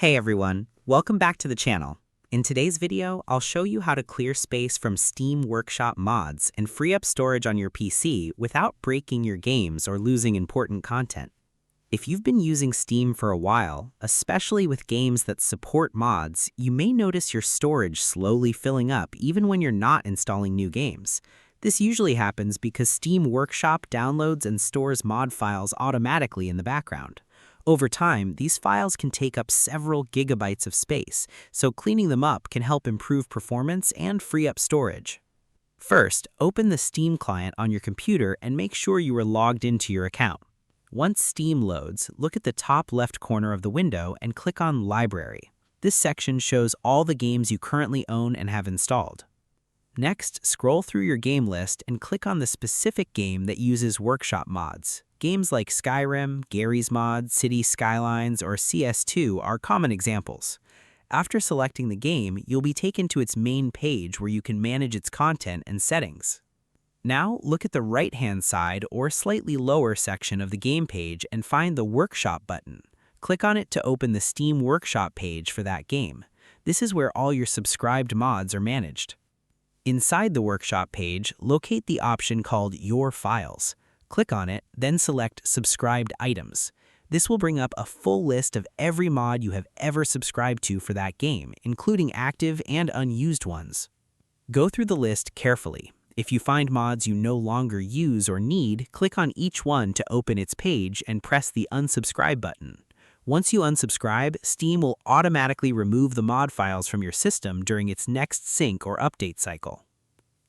Hey everyone, welcome back to the channel. In today's video, I'll show you how to clear space from Steam Workshop mods and free up storage on your PC without breaking your games or losing important content. If you've been using Steam for a while, especially with games that support mods, you may notice your storage slowly filling up even when you're not installing new games. This usually happens because Steam Workshop downloads and stores mod files automatically in the background. Over time, these files can take up several gigabytes of space, so cleaning them up can help improve performance and free up storage. First, open the Steam client on your computer and make sure you are logged into your account. Once Steam loads, look at the top left corner of the window and click on Library. This section shows all the games you currently own and have installed. Next, scroll through your game list and click on the specific game that uses Workshop mods. Games like Skyrim, Garry's Mod, Cities Skylines, or CS2 are common examples. After selecting the game, you'll be taken to its main page where you can manage its content and settings. Now, look at the right-hand side or slightly lower section of the game page and find the Workshop button. Click on it to open the Steam Workshop page for that game. This is where all your subscribed mods are managed. Inside the Workshop page, locate the option called Your Files. Click on it, then select Subscribed Items. This will bring up a full list of every mod you have ever subscribed to for that game, including active and unused ones. Go through the list carefully. If you find mods you no longer use or need, click on each one to open its page and press the Unsubscribe button. Once you unsubscribe, Steam will automatically remove the mod files from your system during its next sync or update cycle.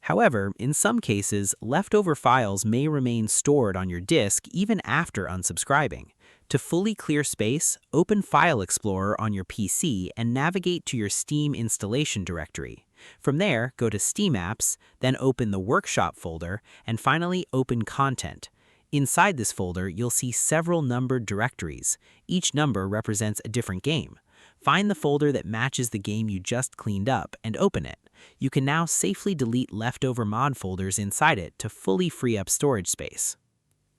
However, in some cases, leftover files may remain stored on your disk even after unsubscribing. To fully clear space, open File Explorer on your PC and navigate to your Steam installation directory. From there, go to Steam Apps, then open the Workshop folder, and finally open Content. Inside this folder, you'll see several numbered directories. Each number represents a different game. Find the folder that matches the game you just cleaned up and open it. You can now safely delete leftover mod folders inside it to fully free up storage space.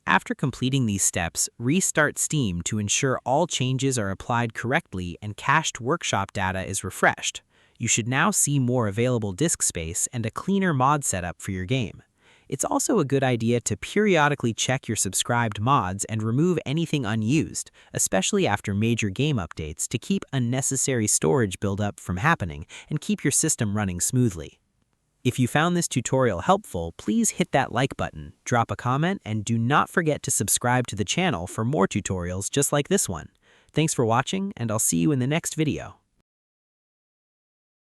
After completing these steps, restart Steam to ensure all changes are applied correctly and cached Workshop data is refreshed. You should now see more available disk space and a cleaner mod setup for your game. It's also a good idea to periodically check your subscribed mods and remove anything unused, especially after major game updates, to keep unnecessary storage buildup from happening and keep your system running smoothly. If you found this tutorial helpful, please hit that like button, drop a comment, and do not forget to subscribe to the channel for more tutorials just like this one. Thanks for watching, and I'll see you in the next video.